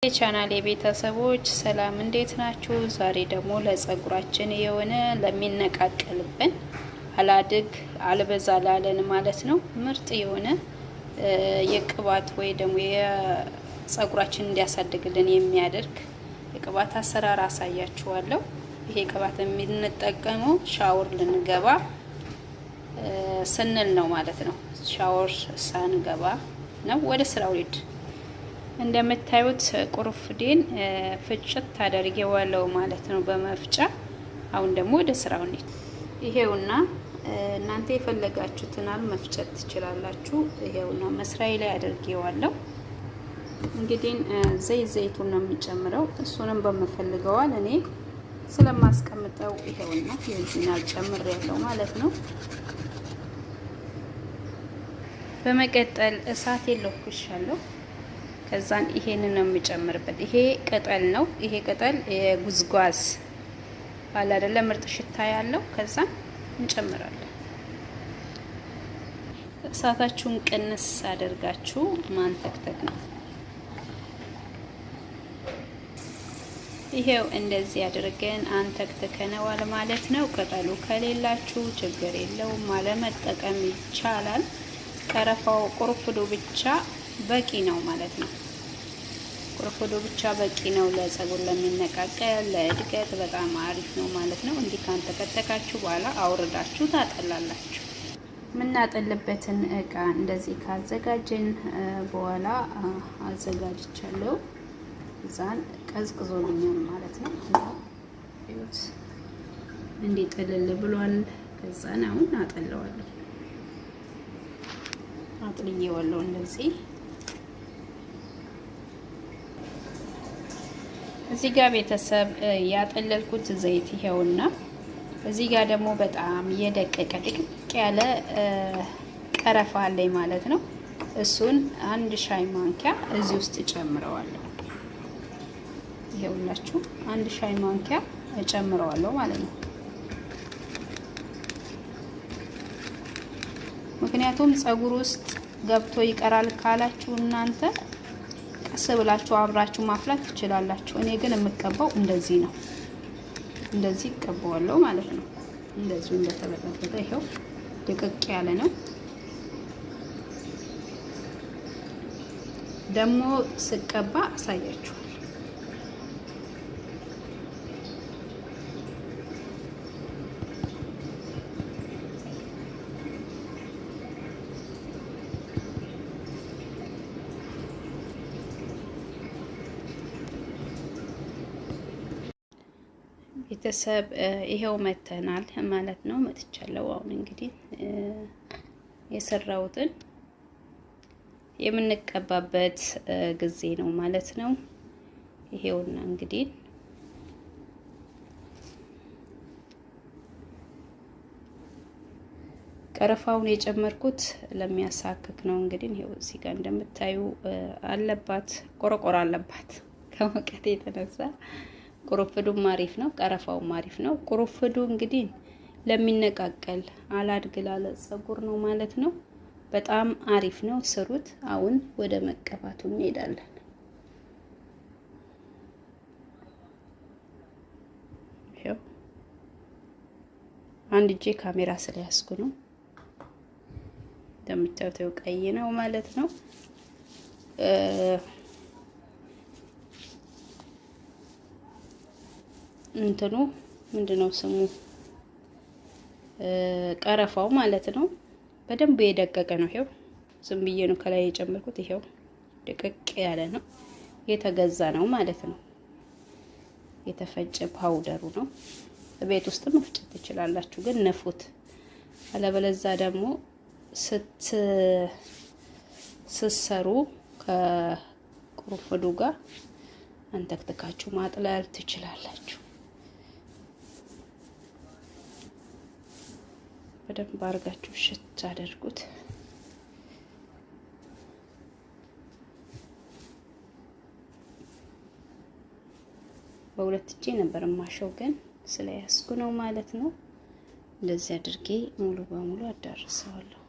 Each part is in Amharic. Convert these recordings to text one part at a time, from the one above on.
የቻናል የቤተሰቦች ሰላም እንዴት ናችሁ? ዛሬ ደግሞ ለጸጉራችን የሆነ ለሚነቃቀልብን አላድግ አልበዛ ላለን ማለት ነው ምርጥ የሆነ የቅባት ወይ ደግሞ የጸጉራችን እንዲያሳድግልን የሚያደርግ የቅባት አሰራር አሳያችኋለሁ። ይሄ ቅባት የምንጠቀመው ሻወር ልንገባ ስንል ነው ማለት ነው። ሻወር ሳንገባ ነው። ወደ ስራው ሊድ እንደምታዩት ቁርፍዴን ፍጭት ታደርገዋለሁ ማለት ነው በመፍጫ። አሁን ደግሞ ወደ ስራው እንሂድ። ይሄውና እናንተ የፈለጋችሁትን መፍጨት ትችላላችሁ። ይሄውና መስራይ ላይ አድርጌዋለሁ። እንግዲህ ዘይቱን ነው የምጨምረው። እሱንም በመፈልገዋል እኔ ስለማስቀምጠው ይሄውና የዚህን ጨምሬያለሁ ማለት ነው። በመቀጠል እሳት የለኩሻለሁ። ከዛን ይሄንን ነው የምጨምርበት። ይሄ ቅጠል ነው። ይሄ ቅጠል የጉዝጓዝ ባለ አይደለ ምርጥ ሽታ ያለው። ከዛን እንጨምራለን። እሳታችሁን ቅንስ አድርጋችሁ ማንተክተክ ነው። ይሄው እንደዚህ አድርገን አንተክተከነዋል ማለት ነው። ቅጠሉ ከሌላችሁ ችግር የለውም አለመጠቀም ይቻላል። ቀረፋው ቁርፍዱ ብቻ በቂ ነው ማለት ነው። ቁርፍዱ ብቻ በቂ ነው ለጸጉር ለሚነቃቀል ለእድገት በጣም አሪፍ ነው ማለት ነው። እንዲህ ካንተከተካችሁ በኋላ አውርዳችሁ ታጠላላችሁ። የምናጠልበትን እቃ እንደዚህ ካዘጋጀን በኋላ አዘጋጅቻለሁ። እዛን ቀዝቅዞልኛል ማለት ነው። እንዲህ ጥልል ብሏል። ከዛን አሁን አጠለዋለሁ። አጥልዬዋለሁ እንደዚህ። እዚህ ጋር ቤተሰብ ያጠለልኩት ዘይት ይሄውና፣ እዚህ ጋር ደግሞ በጣም የደቀቀ ድቅቅ ያለ ቀረፋ አለኝ ማለት ነው። እሱን አንድ ሻይ ማንኪያ እዚህ ውስጥ ጨምረዋለሁ። ይሄውላችሁ አንድ ሻይ ማንኪያ ጨምረዋለሁ ማለት ነው። ምክንያቱም ጸጉር ውስጥ ገብቶ ይቀራል ካላችሁ እናንተ ቀስ ብላችሁ አብራችሁ ማፍላት ትችላላችሁ። እኔ ግን የምቀባው እንደዚህ ነው። እንደዚህ እቀባዋለሁ ማለት ነው። እንደዚሁ እንደተበጠበጠ ይሄው ድቅቅ ያለ ነው። ደግሞ ስቀባ አሳያችኋለሁ። ቤተሰብ ይሄው መተናል ማለት ነው። መጥቻለሁ። አሁን እንግዲህ የሰራሁትን የምንቀባበት ጊዜ ነው ማለት ነው። ይሄውና እንግዲህ ቀረፋውን የጨመርኩት ለሚያሳክክ ነው። እንግዲህ ይሄው እዚህ ጋር እንደምታዩ አለባት ቆረቆራ አለባት ከሙቀት የተነሳ። ቁርፍዱም አሪፍ ነው፣ ቀረፋውም አሪፍ ነው። ቁርፍዱ እንግዲህ ለሚነቃቀል አላድግ ላለ ጸጉር ነው ማለት ነው። በጣም አሪፍ ነው፣ ስሩት። አሁን ወደ መቀባቱ እንሄዳለን። ይሄው አንድ እጄ ካሜራ ስለያዝኩ ነው። እንደምታዩት ቀይ ነው ማለት ነው። እንትኑ ምንድነው ስሙ? ቀረፋው ማለት ነው። በደንብ የደቀቀ ነው። ይሄው ዝም ብዬ ነው ከላይ የጨመርኩት። ይሄው ደቀቅ ያለ ነው። የተገዛ ነው ማለት ነው። የተፈጨ ፓውደሩ ነው። ቤት ውስጥ መፍጨት ትችላላችሁ፣ ግን ነፉት። አለበለዛ ደግሞ ስትሰሩ ከቁርፍዱ ጋር አንተክትካችሁ ማጥለል ትችላላችሁ። በደንብ አድርጋችሁ ሽት አድርጉት። በሁለት እጄ ነበር ማሸው፣ ግን ስለያዝኩ ነው ማለት ነው። እንደዚህ አድርጌ ሙሉ በሙሉ አዳርሰዋለሁ።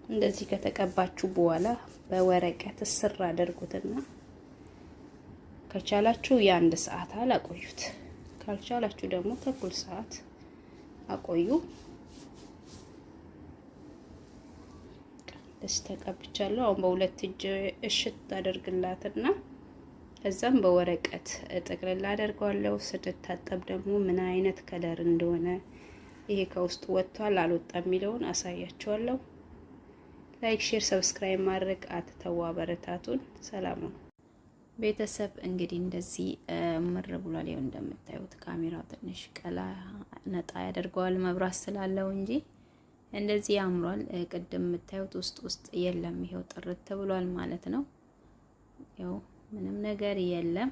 እንደዚህ ከተቀባችሁ በኋላ በወረቀት እስር አድርጉትና ከቻላችሁ የአንድ ሰዓት አቆዩት። ካልቻላችሁ ደግሞ ተኩል ሰዓት አቆዩ። ደስ ተቀብቻለሁ። አሁን በሁለት እጅ እሽት አደርግላትና ከዛም በወረቀት ጥቅልል አደርገዋለሁ። ስትታጠብ ደግሞ ምን አይነት ከለር እንደሆነ ይሄ ከውስጡ ወጥቷል አልወጣም የሚለውን አሳያችኋለሁ። ላይክ፣ ሼር፣ ሰብስክራይብ ማድረግ አትተው። አበረታቱን። ሰላም ነው ቤተሰብ። እንግዲህ እንደዚህ ምር ብሏል። ይኸው እንደምታዩት ካሜራው ትንሽ ቀላ ነጣ ያደርገዋል መብራት ስላለው እንጂ እንደዚህ ያምሯል። ቅድም የምታዩት ውስጥ የለም። ይሄው ጥርት ብሏል ማለት ነው። ያው ምንም ነገር የለም።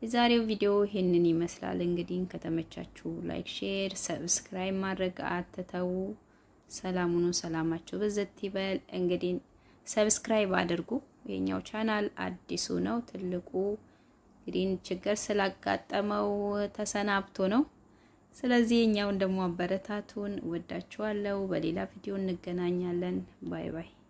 የዛሬው ቪዲዮ ይሄንን ይመስላል። እንግዲህ ከተመቻችሁ ላይክ፣ ሼር፣ ሰብስክራይብ ማድረግ አትተው። ሰላሙኑ ሰላማችሁ በዘት ይበል። እንግዲህ ሰብስክራይብ አድርጉ። የኛው ቻናል አዲሱ ነው። ትልቁ እንግዲህ ችግር ስላጋጠመው ተሰናብቶ ነው። ስለዚህ የኛውን ደግሞ አበረታቱን። ወዳችኋለሁ። በሌላ ቪዲዮ እንገናኛለን። ባይ ባይ።